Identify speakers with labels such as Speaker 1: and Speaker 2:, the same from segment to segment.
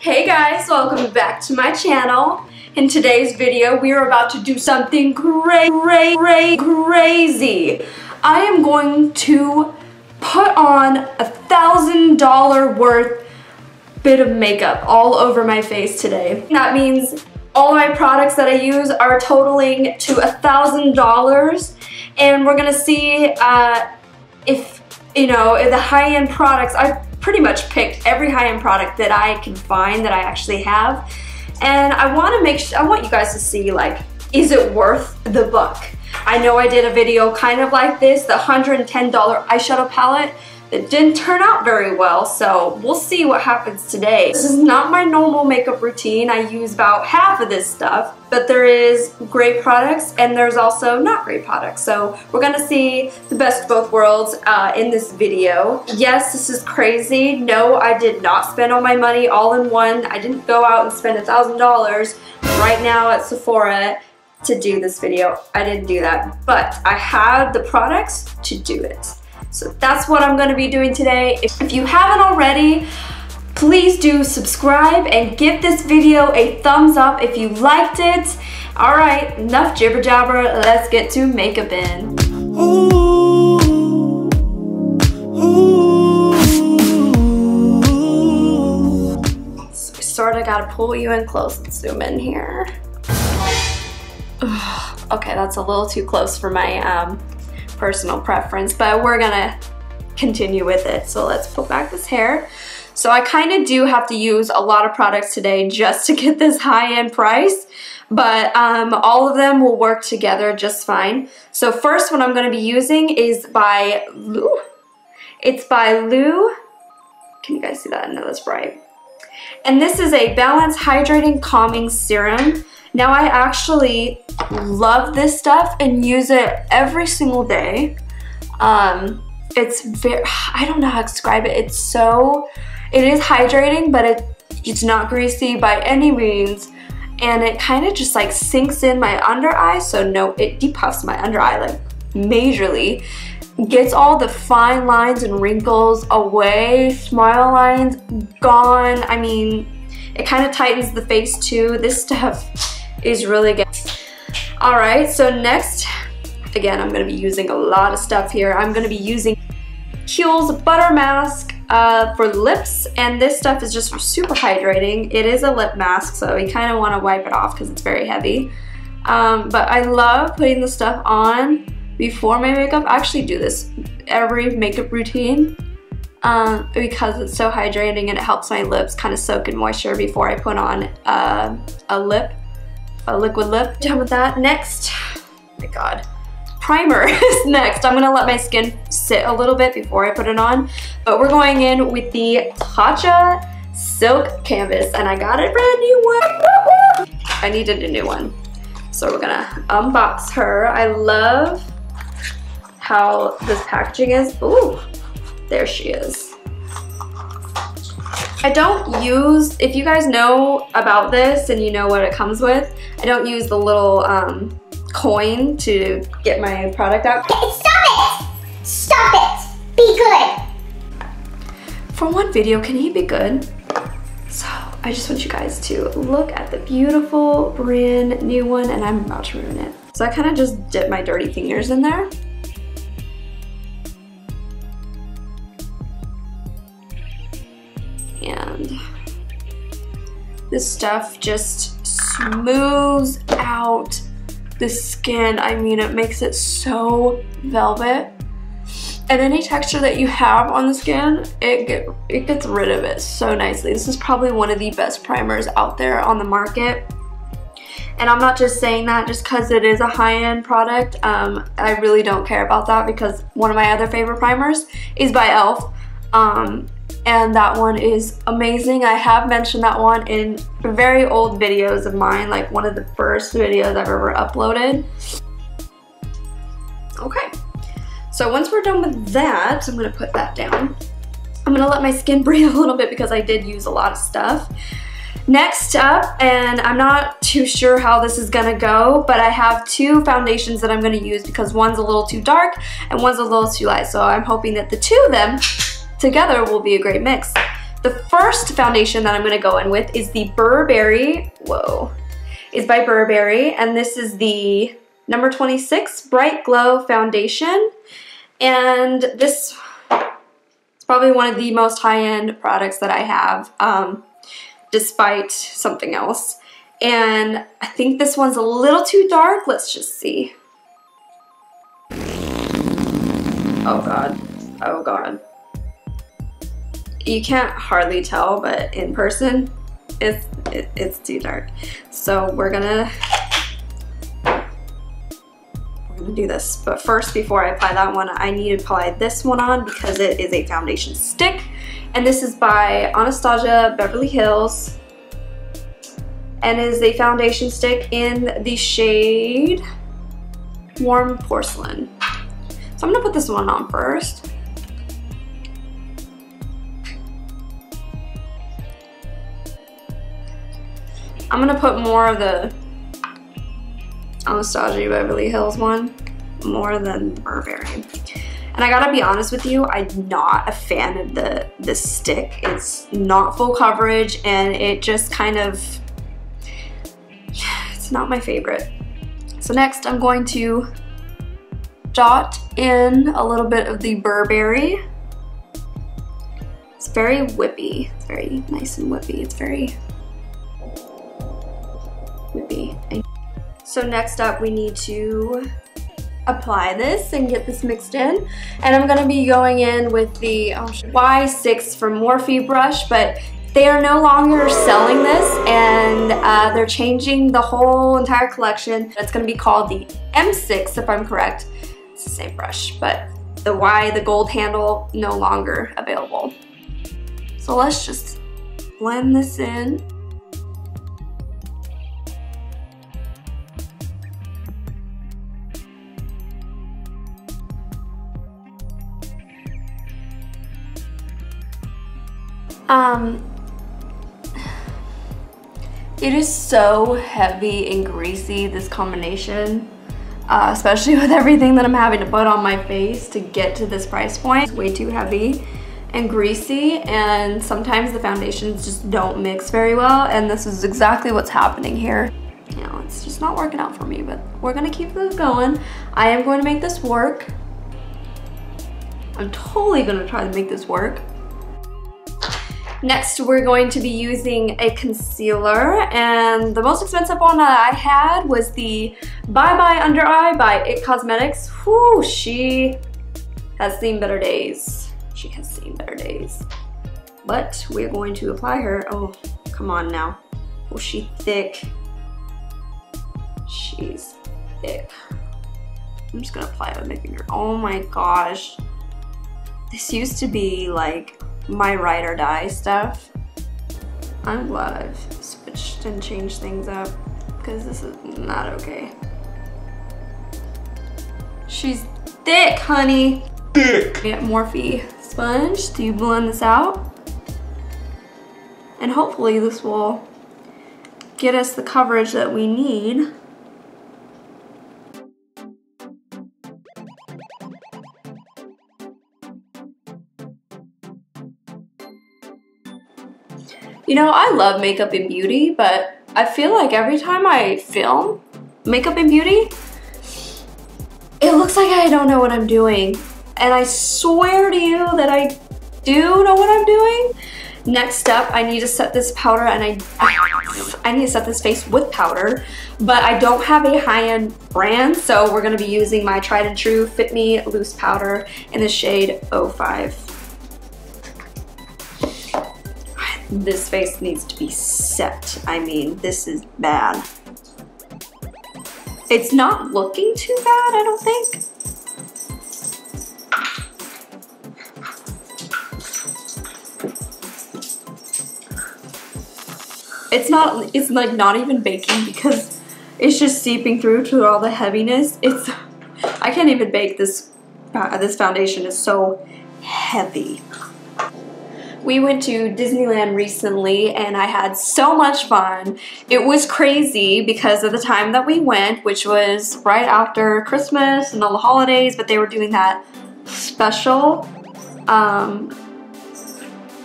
Speaker 1: Hey guys, welcome back to my channel. In today's video, we are about to do something crazy. I am going to put on $1,000 worth bit of makeup all over my face today. That means all my products that I use are totaling to $1,000, and we're gonna see if, you know, the high-end products. I've pretty much picked every high-end product that I can find that I actually have, and I want you guys to see, like, is it worth the buck? I know I did a video kind of like this, the $110 eyeshadow palette. It didn't turn out very well, so we'll see what happens today. This is not my normal makeup routine. I use about half of this stuff, but there is great products and there's also not great products. So we're gonna see the best of both worlds in this video. Yes, this is crazy. No, I did not spend all my money all in one. I didn't go out and spend $1,000 right now at Sephora to do this video. I didn't do that, but I had the products to do it. So that's what I'm going to be doing today. If you haven't already, please do subscribe and give this video a thumbs up if you liked it. Alright, enough jibber jabber, let's get to makeup in. So we sort of got to pull you in close and zoom in here. Okay, that's a little too close for my personal preference, but we're gonna continue with it. So let's pull back this hair. So I kind of do have to use a lot of products today just to get this high-end price, but all of them will work together just fine. So first one I'm going to be using is by Lou. It's by Lou. Can you guys see that? No, that's bright. And this is a Balance Hydrating Calming Serum. Now I actually love this stuff and use it every single day. It's very, I don't know how to describe it. It is hydrating, but it's not greasy by any means. And it kind of just like sinks in my under eye. So no, it depuffs my under eye like majorly. Gets all the fine lines and wrinkles away, smile lines gone. I mean, it kind of tightens the face too. This stuff is really good. Alright, so next, again, I'm going to be using a lot of stuff here. I'm going to be using Kiehl's Butter Mask for lips, and this stuff is just super hydrating. It is a lip mask, so you kind of want to wipe it off because it's very heavy. But I love putting the stuff on before my makeup. I actually do this every makeup routine because it's so hydrating and it helps my lips kind of soak in moisture before I put on a liquid lip. Done with that. Next, oh my god, primer is next. I'm gonna let my skin sit a little bit before I put it on, but we're going in with the Tatcha Silk Canvas, and I got a brand new one. I needed a new one, so we're gonna unbox her. I love how this packaging is. Ooh, there she is. I don't use, if you guys know about this and you know what it comes with, I don't use the little coin to get my product out.
Speaker 2: Stop it! Stop it! Be good!
Speaker 1: For one video, can he be good? So I just want you guys to look at the beautiful brand new one, and I'm about to ruin it. So I kind of just dip my dirty fingers in there. And this stuff just smooths out the skin. I mean, it makes it so velvet. And any texture that you have on the skin, it gets rid of it so nicely. This is probably one of the best primers out there on the market. And I'm not just saying that just because it is a high-end product. I really don't care about that because one of my other favorite primers is by e.l.f. And that one is amazing. I have mentioned that one in very old videos of mine, like one of the first videos I've ever uploaded. Okay, so once we're done with that, I'm gonna put that down. I'm gonna let my skin breathe a little bit because I did use a lot of stuff. Next up, and I'm not too sure how this is gonna go, but I have two foundations that I'm gonna use because one's a little too dark and one's a little too light. So I'm hoping that the two of them together will be a great mix. The first foundation that I'm gonna go in with is the Burberry, is by Burberry, and this is the number 26 Bright Glow Foundation. And this is probably one of the most high-end products that I have, despite something else. And I think this one's a little too dark. Let's just see. Oh God, oh God. You can't hardly tell, but in person, it's too dark. So we're gonna do this. But first, before I apply that one, I need to apply this one on because it is a foundation stick. And this is by Anastasia Beverly Hills. And is a foundation stick in the shade Warm Porcelain. So I'm gonna put this one on first. I'm gonna put more of the Anastasia Beverly Hills one, more than Burberry. And I gotta be honest with you, I'm not a fan of this stick. It's not full coverage and it just kind of, it's not my favorite. So next I'm going to dot in a little bit of the Burberry. It's very whippy. It's very nice and whippy. It's very whippy. So next up we need to apply this and get this mixed in. And I'm gonna be going in with the Y6 from Morphe brush, but they are no longer selling this, and they're changing the whole entire collection. It's gonna be called the M6 if I'm correct. It's the same brush, but the Y, the gold handle, no longer available. So let's just blend this in. It is so heavy and greasy, this combination, especially with everything that I'm having to put on my face to get to this price point. It's way too heavy and greasy, and sometimes the foundations just don't mix very well, and this is exactly what's happening here. You know, it's just not working out for me, but we're gonna keep this going. I am going to make this work. I'm totally gonna try to make this work. Next, we're going to be using a concealer, and the most expensive one that I had was the Bye Bye Under Eye by IT Cosmetics. Whew, she has seen better days. She has seen better days. But we're going to apply her. Oh, come on now. Oh, she's thick. She's thick. I'm just gonna apply it with my finger. Oh my gosh. This used to be like my ride or die stuff. I'm glad I've switched and changed things up because this is not okay. She's thick, honey. Thick. Get Morphe sponge to blend this out. And hopefully this will get us the coverage that we need. You know, I love makeup and beauty, but I feel like every time I film makeup and beauty, it looks like I don't know what I'm doing. And I swear to you that I do know what I'm doing. Next up, I need to set this powder, and I need to set this face with powder, but I don't have a high-end brand, so we're gonna be using my tried and true Fit Me loose powder in the shade 05. This face needs to be set. I mean, this is bad. It's not looking too bad, I don't think. It's like not even baking because it's just seeping through to all the heaviness. I can't even bake this. This foundation is so heavy. We went to Disneyland recently and I had so much fun. It was crazy because of the time that we went, which was right after Christmas and all the holidays, but they were doing that special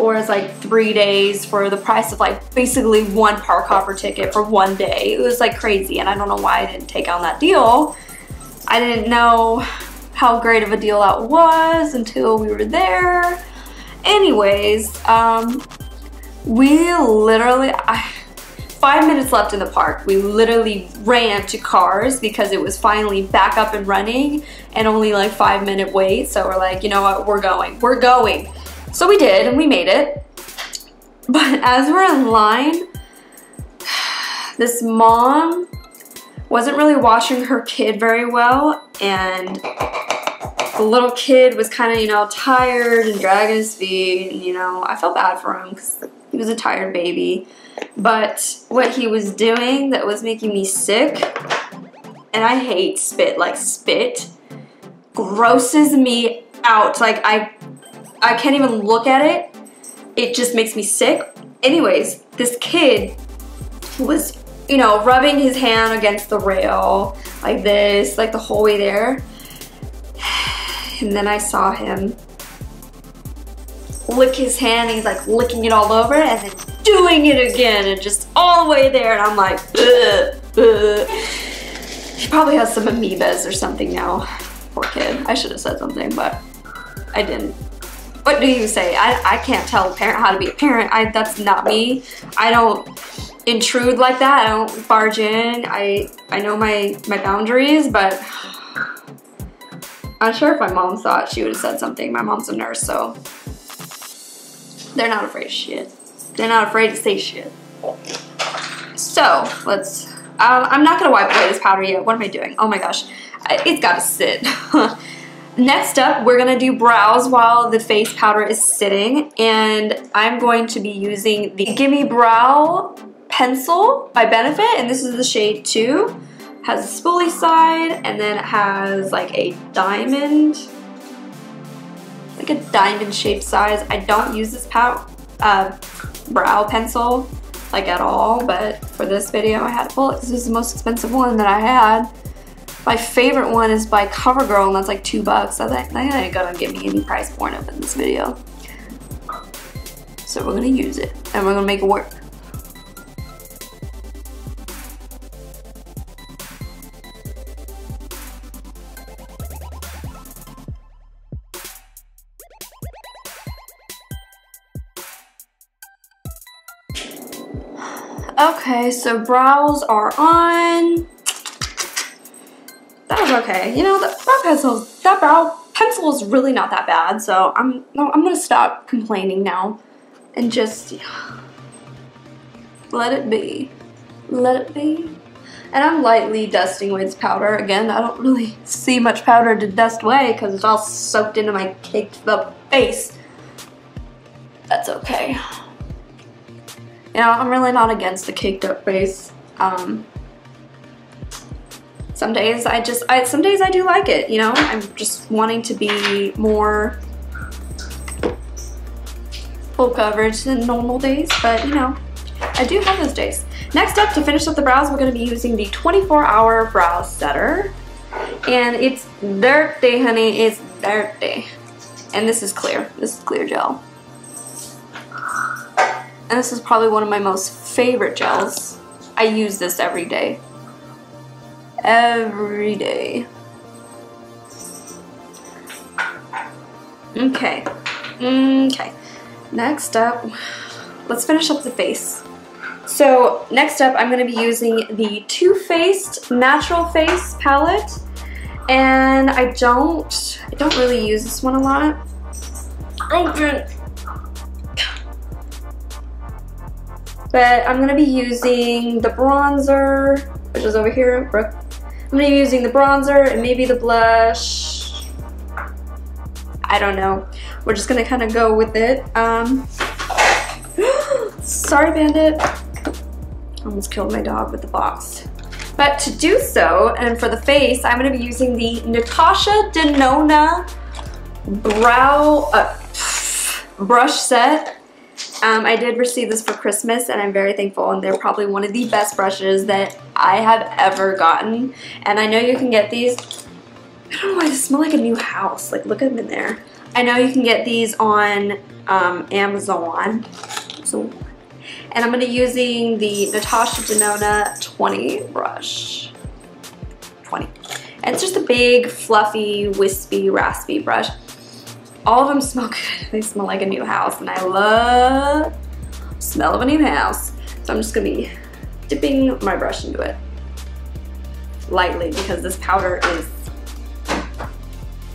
Speaker 1: or it's like 3 days for the price of like basically one park hopper ticket for 1 day. It was like crazy, and I don't know why I didn't take on that deal. I didn't know how great of a deal that was until we were there. Anyways, we literally, 5 minutes left in the park. We literally ran to cars because it was finally back up and running and only like 5-minute wait. So we're like, you know what, we're going. So we did, and we made it. But as we're in line, this mom wasn't really washing her kid very well, and the little kid was kind of, you know, tired and dragging his feet, and, you know, I felt bad for him because he was a tired baby. But what he was doing that was making me sick, and I hate spit, like spit, grosses me out. Like I can't even look at it. It just makes me sick. Anyways, this kid was, you know, rubbing his hand against the rail like this, like the whole way there. And then I saw him lick his hand, and he's like licking it all over and then doing it again and just all the way there, and I'm like, ugh, ugh. He probably has some amoebas or something now. Poor kid. I should have said something, but I didn't. What do you say? I can't tell a parent how to be a parent. That's not me. I don't intrude like that. I don't barge in. I know my boundaries, but I'm sure if my mom saw it, she would have said something. My mom's a nurse, so they're not afraid of shit. They're not afraid to say shit. So let's, I'm not gonna wipe away this powder yet. What am I doing? Oh my gosh, it's gotta sit. Next up, we're gonna do brows while the face powder is sitting, and I'm going to be using the Gimme Brow Pencil by Benefit, and this is the shade 2. Has a spoolie side, and then it has like a diamond, like a diamond shaped size. I don't use this brow pencil like at all, but for this video I had to pull it because this is the most expensive one that I had. My favorite one is by CoverGirl, and that's like $2. That ain't gonna give me any price point up in this video. So we're gonna use it, and we're gonna make it work. Okay, so brows are on. That was okay. You know, that brow pencil is really not that bad, so I'm gonna stop complaining now and just let it be. Let it be. And I'm lightly dusting away this powder. Again, I don't really see much powder to dust away because it's all soaked into my caked up face. That's okay. You know, I'm really not against the caked up face. Some days some days I do like it, you know? I'm just wanting to be more full coverage than normal days, but you know, I do have those days. Next up, to finish up the brows, we're gonna be using the 24-hour brow setter. And it's dirty, honey, it's dirty. And this is clear gel. And this is probably one of my most favorite gels. I use this every day. Every day. Okay. Okay. Next up, let's finish up the face. So next up, I'm going to be using the Too Faced Natural Face palette. And I don't really use this one a lot. But I'm going to be using the bronzer, which is over here. I'm going to be using the bronzer and maybe the blush. I don't know. We're just going to kind of go with it. Sorry, Bandit. Almost killed my dog with the box. But to do so, and for the face, I'm going to be using the Natasha Denona brow brush set. I did receive this for Christmas, and I'm very thankful, and they're probably one of the best brushes that I have ever gotten. And I know you can get these. I don't know why they smell like a new house. Like, look at them in there. I know you can get these on Amazon. And I'm going to be using the Natasha Denona 20 brush. 20. And it's just a big, fluffy, wispy, raspy brush. All of them smell good. They smell like a new house, and I love the smell of a new house. So I'm just going to be dipping my brush into it lightly because this powder is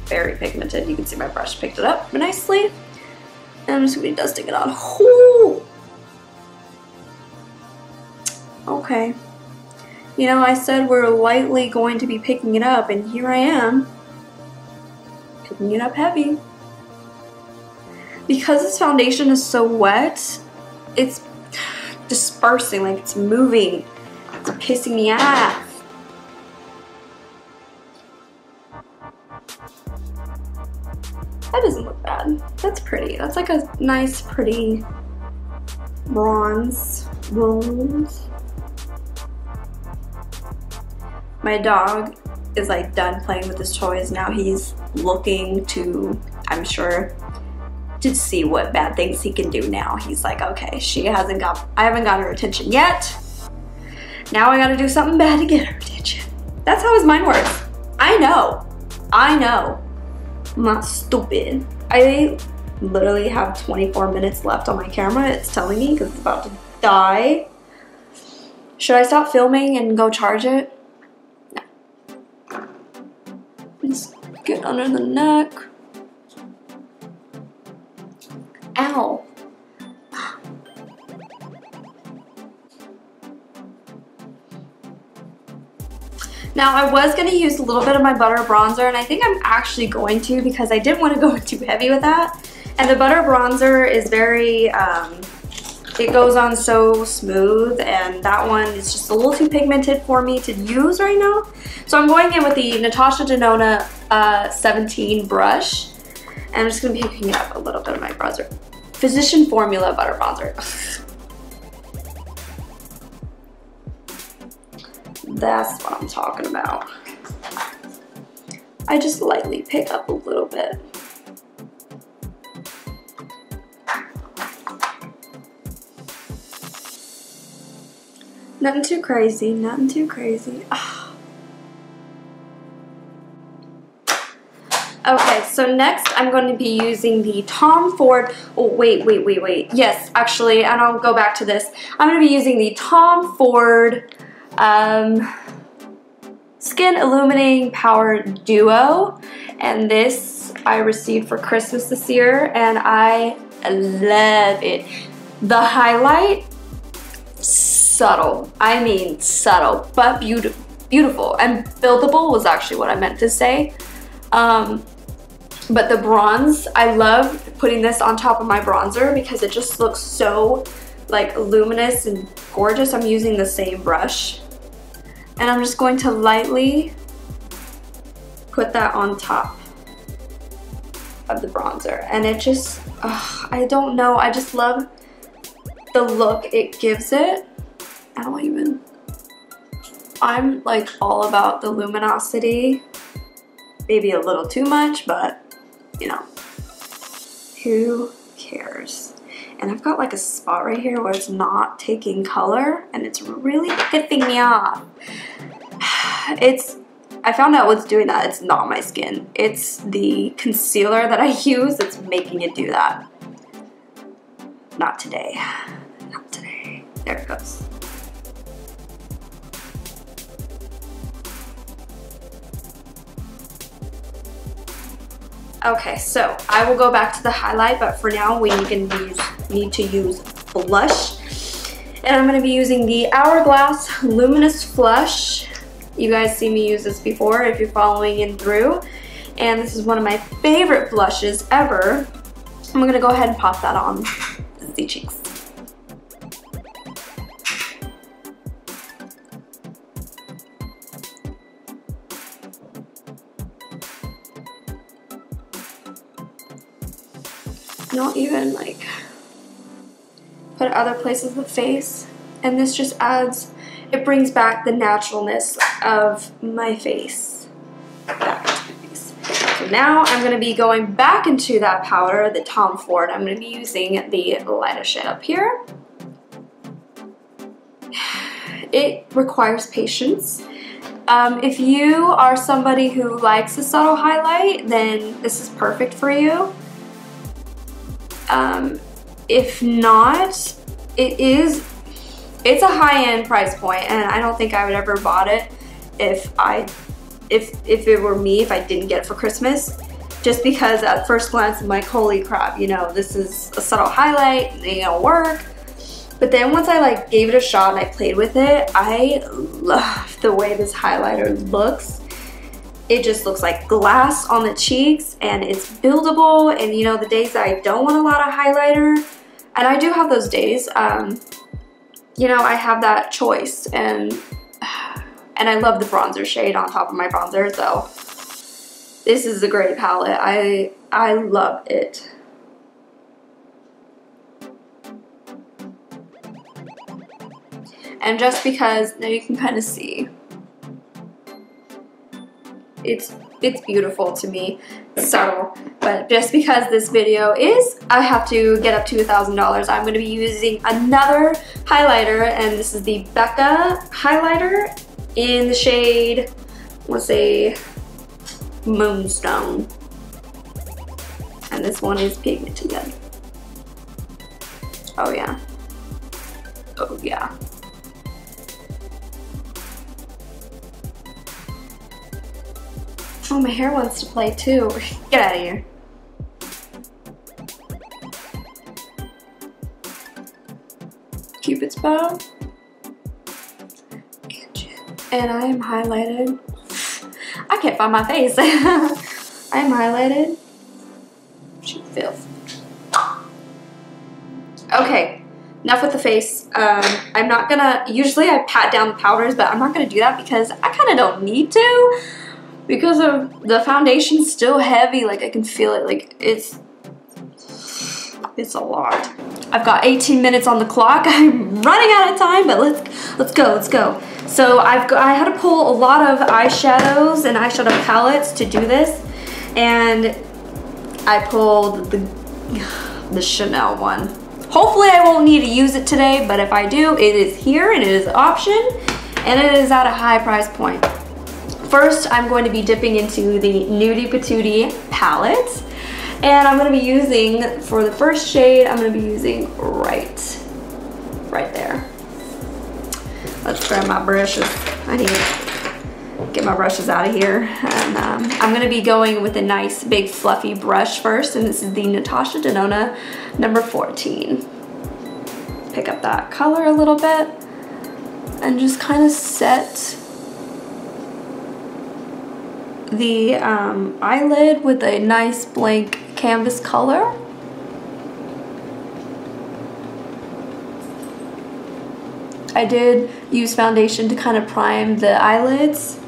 Speaker 1: very pigmented. You can see my brush picked it up nicely. And I'm just going to be dusting it on. Ooh. Okay. You know, I said we're lightly going to be picking it up, and here I am, picking it up heavy. Because this foundation is so wet, it's dispersing, like it's moving. It's pissing me off. That doesn't look bad. That's pretty. That's like a nice, pretty bronze. My dog is like done playing with his toys now. He's looking to, I'm sure, to see what bad things he can do now. He's like, okay, I haven't got her attention yet. Now I gotta do something bad to get her attention. That's how his mind works. I know. I'm not stupid. I literally have 24 minutes left on my camera. It's telling me because it's about to die. Should I stop filming and go charge it? No. Just get under the neck. Ow. Now I was going to use a little bit of my butter bronzer, and I think I'm actually going to because I didn't want to go too heavy with that. And the butter bronzer is very, it goes on so smooth, and that one is just a little too pigmented for me to use right now. So I'm going in with the Natasha Denona 17 brush, and I'm just going to be picking up a little bit of my bronzer. Physician Formula butter bronzer. That's what I'm talking about. I just lightly pick up a little bit. Nothing too crazy, nothing too crazy. Oh. Okay, so next I'm going to be using the Tom Ford, oh wait. Yes, actually, and I'll go back to this. I'm going to be using the Tom Ford Skin Illuminating Power Duo, and this I received for Christmas this year, and I love it. The highlight, subtle. I mean subtle, but beautiful. And buildable was actually what I meant to say. But the bronze, I love putting this on top of my bronzer because it just looks so like luminous and gorgeous. I'm using the same brush. And I'm just going to lightly put that on top of the bronzer. And it just, I don't know, I just love the look it gives it. I'm like all about the luminosity. Maybe a little too much, but you know, who cares? And I've got like a spot right here where it's not taking color and it's really pissing me off. I found out what's doing that. It's not my skin. It's the concealer that I use that's making it do that. Not today. Not today. There it goes. Okay, so I will go back to the highlight, but for now we need to use blush. And I'm going to be using the Hourglass Luminous Flush. You guys see me use this before if you're following in through. And this is one of my favorite blushes ever. I'm going to go ahead and pop that on the cheeks. Not even like put other places of the face, and this just adds, it brings back the naturalness of my face back to my face. So So now I'm going to be going back into that powder, the Tom Ford. I'm going to be using the lightest shade up here. It requires patience. If you are somebody who likes a subtle highlight, then this is perfect for you. If not, it's a high-end price point, and I don't think I would ever bought it if it were me, if I didn't get it for Christmas. Just because at first glance I'm like, holy crap, you know, this is a subtle highlight, it ain't gonna work. But then once I like gave it a shot and I played with it, I love the way this highlighter looks. It just looks like glass on the cheeks, and it's buildable. And you know, the days that I don't want a lot of highlighter, and I do have those days, you know, I have that choice, and I love the bronzer shade on top of my bronzer, so this is a great palette. I love it. And just because, now you can kind of see, it's beautiful to me, it's subtle, but just because this video is, I have to get up to $1,000, I'm going to be using another highlighter, and this is the Becca highlighter in the shade, let's say, Moonstone. And this one is pigmented. Oh yeah. Oh yeah. Oh, my hair wants to play too. Get out of here. Cupid's bow. And I am highlighted. I can't find my face. I am highlighted. Filth. Okay, enough with the face. I'm not gonna, usually I pat down the powders, but I'm not gonna do that because I kind of don't need to. Because of the foundation's still heavy, like I can feel it, like it's a lot. I've got 18 minutes on the clock. I'm running out of time, but let's go. So I had to pull a lot of eyeshadows and eyeshadow palettes to do this, and I pulled the Chanel one. Hopefully I won't need to use it today, but if I do, it is here and it is an option, and it is at a high price point. First, I'm going to be dipping into the Nudie Patootie palette, and I'm going to be using, for the first shade, I'm going to be using right there. Let's grab my brushes. I need to get my brushes out of here. And I'm going to be going with a nice big fluffy brush first, and this is the Natasha Denona number 14. Pick up that color a little bit and just kind of set the eyelid with a nice blank canvas color. I did use foundation to kind of prime the eyelids,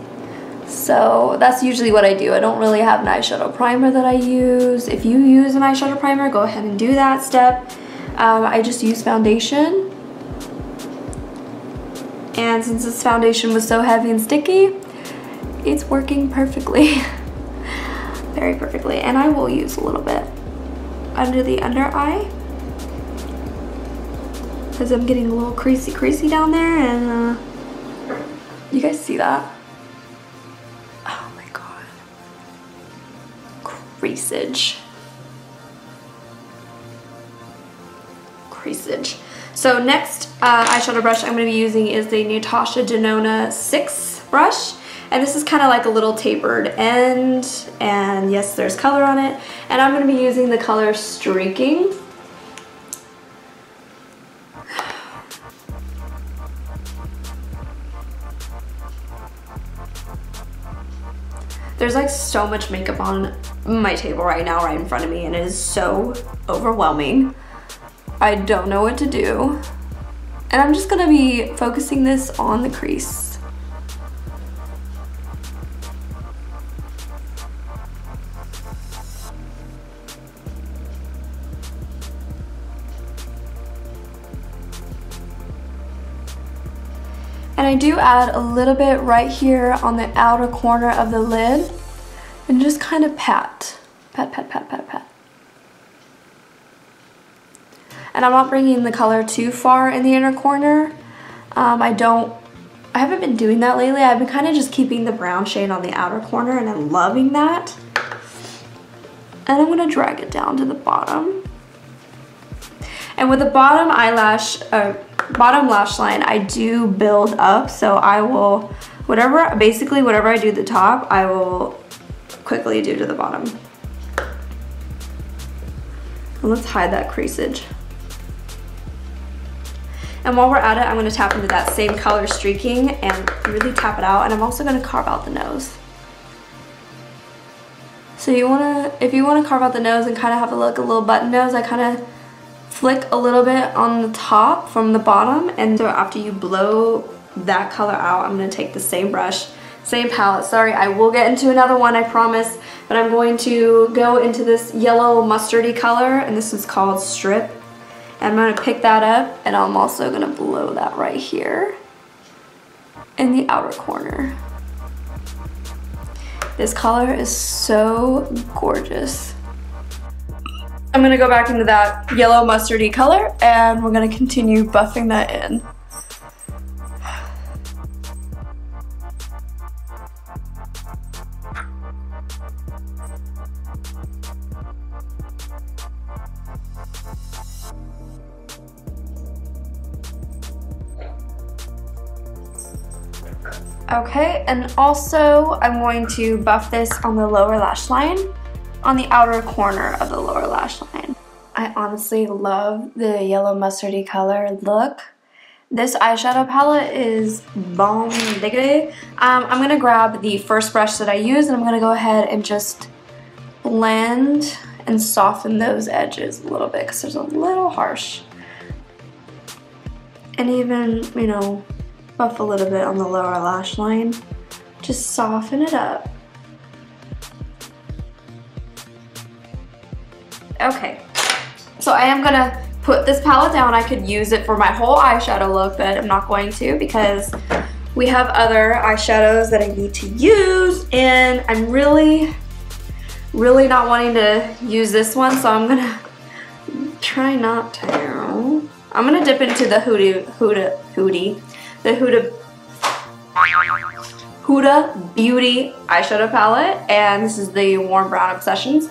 Speaker 1: so that's usually what I do. I don't really have an eyeshadow primer that I use. If you use an eyeshadow primer, go ahead and do that step. I just use foundation, and since this foundation was so heavy and sticky, it's working perfectly. Very perfectly. And I will use a little bit under the under eye, because I'm getting a little creasy down there, and you guys see that? Oh my god. Creasage. So next eyeshadow brush I'm going to be using is the Natasha Denona 6 brush. And this is kind of like a little tapered end, and yes, there's color on it. And I'm going to be using the color Streaking. There's like so much makeup on my table right now, right in front of me, and it is so overwhelming. I don't know what to do. And I'm just going to be focusing this on the crease. And I do add a little bit right here on the outer corner of the lid, and just kind of pat. Pat, pat, pat, pat, pat. And I'm not bringing the color too far in the inner corner. I haven't been doing that lately. I've been kind of just keeping the brown shade on the outer corner, and I'm loving that. And I'm gonna drag it down to the bottom. And with the bottom bottom lash line, I do build up, so I will, basically whatever I do at the top, I will quickly do to the bottom. And let's hide that creasage. And while we're at it, I'm gonna tap into that same color streaking and really tap it out, and I'm also gonna carve out the nose. So if you wanna carve out the nose and kind of have a little button nose, I kind of flick a little bit on the top from the bottom, and so after you blow that color out, I'm gonna take the same brush, same palette. Sorry, I will get into another one, I promise, but I'm going to go into this yellow mustardy color, and this is called Strip. And I'm gonna pick that up, and I'm also gonna blow that right here in the outer corner. This color is so gorgeous. I'm gonna go back into that yellow mustardy color, and we're gonna continue buffing that in. Okay, and also I'm going to buff this on the lower lash line, on the outer corner of the lower lash line. I honestly love the yellow mustardy color look. This eyeshadow palette is bomb diggity. I'm gonna grab the first brush that I used, and I'm gonna go ahead and just blend and soften those edges a little bit because they're a little harsh. And even, you know, buff a little bit on the lower lash line. Just soften it up. Okay, so I am gonna put this palette down. I could use it for my whole eyeshadow look, but I'm not going to because we have other eyeshadows that I need to use, and I'm really not wanting to use this one, so I'm gonna try not to. I'm gonna dip into the Huda Beauty eyeshadow palette, and this is the Warm Brown Obsessions.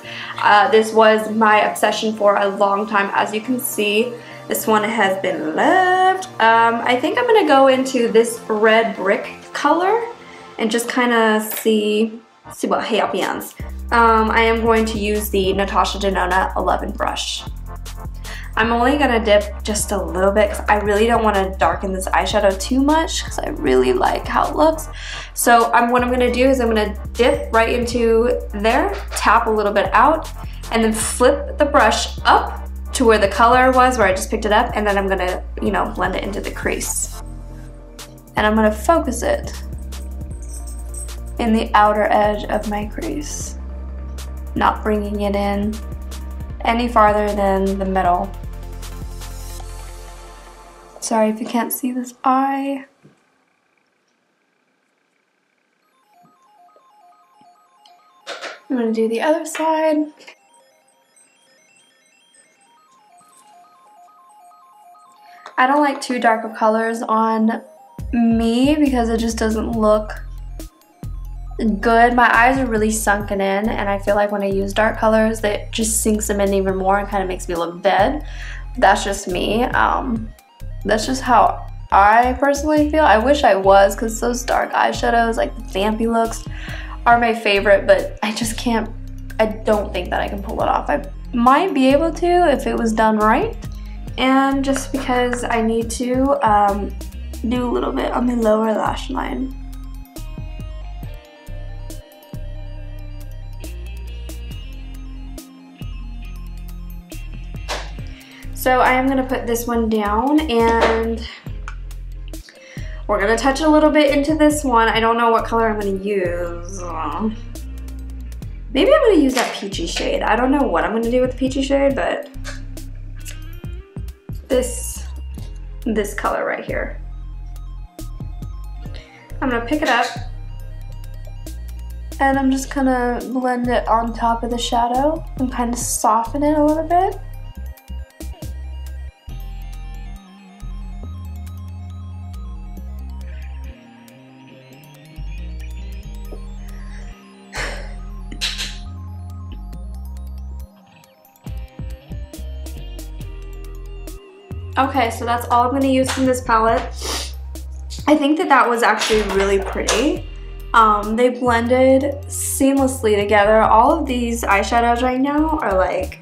Speaker 1: This was my obsession for a long time. As you can see, this one has been left. I think I'm gonna go into this red brick color and just kind of see what happens. I am going to use the Natasha Denona 11 brush. I'm only gonna dip just a little bit because I really don't want to darken this eyeshadow too much because I really like how it looks. So what I'm gonna do is I'm gonna dip right into there, tap a little bit out, and then flip the brush up to where the color was, where I just picked it up, and then I'm gonna, you know, blend it into the crease. And I'm gonna focus it in the outer edge of my crease, not bringing it in any farther than the middle. Sorry if you can't see this eye. I'm gonna do the other side. I don't like too dark of colors on me because it just doesn't look good. My eyes are really sunken in, and I feel like when I use dark colors, that just sinks them in even more and kind of makes me look dead. That's just me. That's just how I personally feel. I wish I was, because those dark eyeshadows, like the vampy looks, are my favorite, but I just can't, I don't think that I can pull it off. I might be able to if it was done right, and just because I need to do a little bit on the lower lash line. So I am going to put this one down, and we're going to touch a little bit into this one. I don't know what color I'm going to use. Maybe I'm going to use that peachy shade. I don't know what I'm going to do with the peachy shade, but this color right here. I'm going to pick it up, And I'm just gonna blend it on top of the shadow and kind of soften it a little bit. Okay, so that's all I'm gonna use from this palette. I think that was actually really pretty. They blended seamlessly together. All of these eyeshadows right now are like,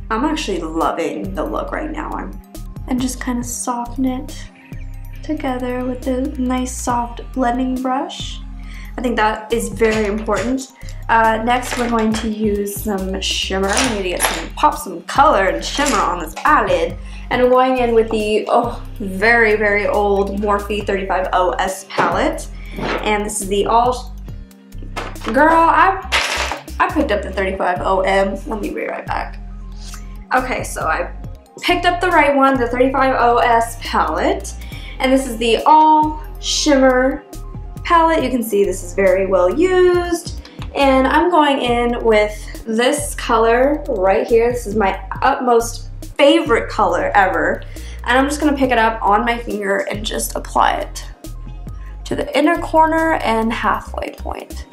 Speaker 1: I'm actually loving the look right now. And just kind of soften it together with a nice soft blending brush. I think that is very important. Next, we're going to use some shimmer. I need to get pop some color and shimmer on this eyelid. And I'm going in with the very, very old Morphe 35OS palette. And this is the girl, I picked up the 35OM. Let me be right back. Okay, so I picked up the right one, the 35OS palette. And this is the all shimmer palette. You can see this is very well used. And I'm going in with this color right here. This is my utmost favorite color ever. And I'm just gonna pick it up on my finger and just apply it to the inner corner and halfway point.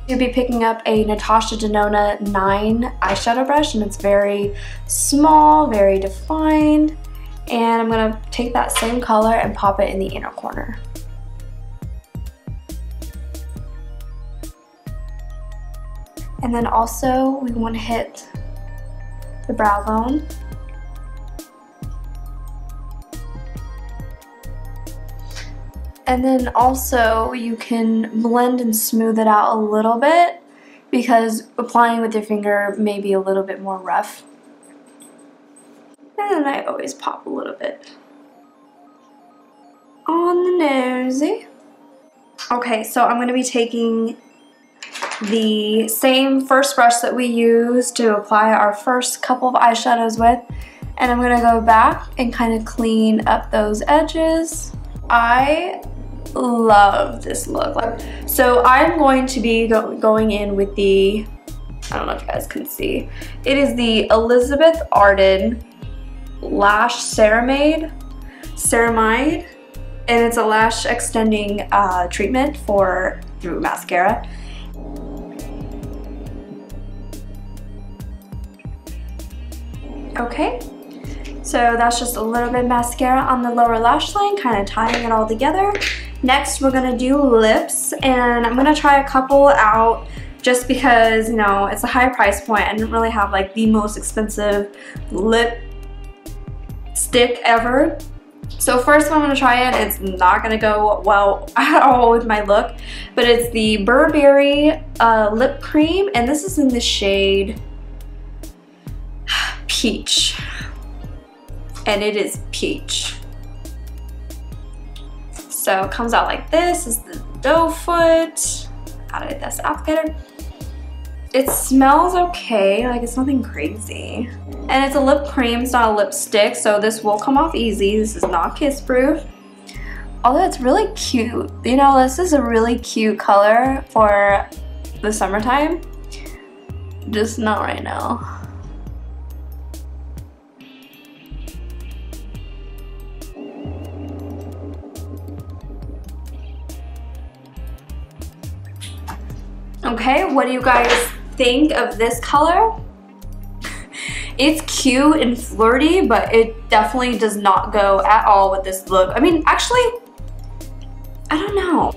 Speaker 1: You'll be picking up a Natasha Denona 9 eyeshadow brush, and it's very small, very defined. And I'm gonna take that same color and pop it in the inner corner. And then also we want to hit the brow bone. And then also you can blend and smooth it out a little bit because applying with your finger may be a little bit more rough. And then I always pop a little bit on the nosy. Okay, so I'm going to be taking the same first brush that we used to apply our first couple of eyeshadows with, and I'm going to go back and kind of clean up those edges. I love this look. So I'm going to be going in with the, I don't know if you guys can see, it is the Elizabeth Arden Lash Ceramide, and it's a lash extending treatment through mascara. Okay, so that's just a little bit of mascara on the lower lash line, kind of tying it all together. Next, we're gonna do lips, and I'm gonna try a couple out just because, you know, it's a high price point. I didn't really have like the most expensive lip stick ever. So first one I'm gonna try it, it's not gonna go well at all with my look, but it's the Burberry lip cream, and this is in the shade Peach, and it is peach. So it comes out like this. Is the doe foot. Gotta get this applicator. It smells okay, like it's nothing crazy. And it's a lip cream, it's not a lipstick, so this will come off easy. This is not kiss proof. Although it's really cute. You know, this is a really cute color for the summertime. Just not right now. Okay, what do you guys think of this color? It's cute and flirty, but it definitely does not go at all with this look. I mean, actually, I don't know.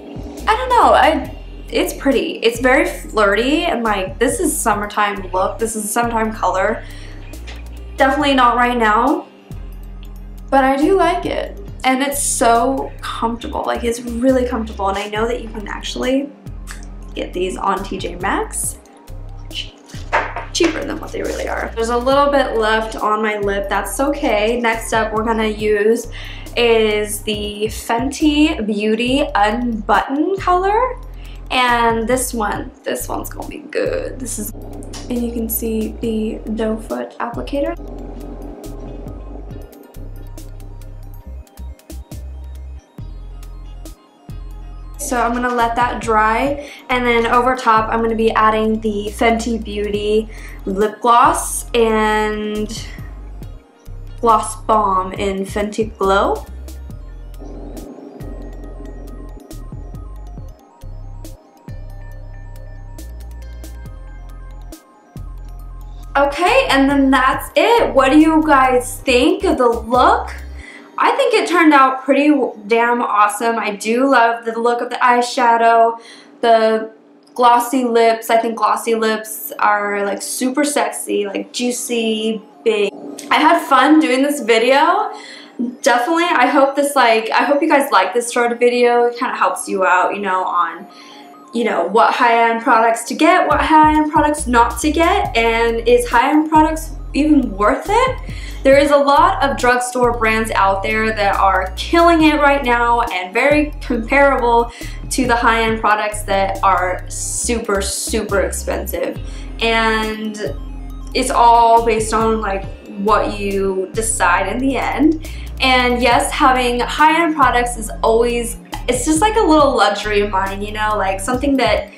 Speaker 1: It's pretty. It's very flirty, and like, this is summertime look. This is a summertime color. Definitely not right now, but I do like it. And it's so comfortable. Like, it's really comfortable, and I know that you can actually get these on TJ Maxx. Cheaper than what they really are. There's a little bit left on my lip. That's okay. Next up we're gonna use is the Fenty Beauty Unbutton color. And this one's gonna be good. This is, and you can see the doe foot applicator. So I'm gonna let that dry, and then over top I'm gonna be adding the Fenty Beauty lip gloss and gloss bomb in Fenty Glow. Okay, and then that's it. What do you guys think of the look? I think it turned out pretty damn awesome. I do love the look of the eyeshadow, the glossy lips. I think glossy lips are like super sexy, like juicy, big. I had fun doing this video. Definitely, I hope you guys like this short video. It kind of helps you out, you know, on what high-end products to get, what high-end products not to get, and is high-end products even worth it? There is a lot of drugstore brands out there that are killing it right now and very comparable to the high-end products that are super, super expensive. And it's all based on like what you decide in the end. And yes, having high-end products is always, it's just like a little luxury of mine, you know, like something that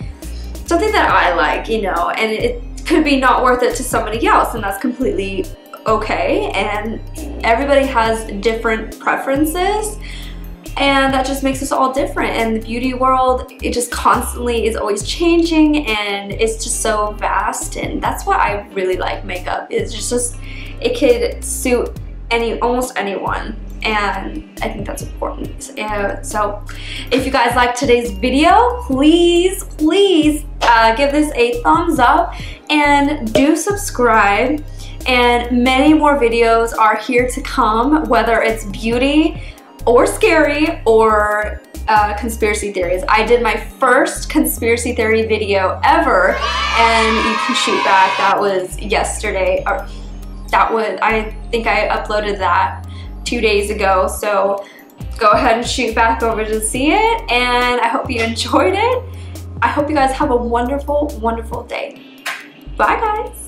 Speaker 1: I like, you know, and it could be not worth it to somebody else, and that's completely okay. And everybody has different preferences, and that just makes us all different. And the beauty world, it just constantly is always changing, and it's just so vast. And that's why I really like makeup. It's just it could suit almost anyone, and I think that's important. And so if you guys like today's video, please give this a thumbs up and do subscribe. And many more videos are here to come, whether it's beauty or scary or conspiracy theories. I did my first conspiracy theory video ever, and you can shoot back. That was yesterday, or I think I uploaded that 2 days ago, so go ahead and shoot back over to see it, and I hope you enjoyed it. I hope you guys have a wonderful, wonderful day. Bye guys.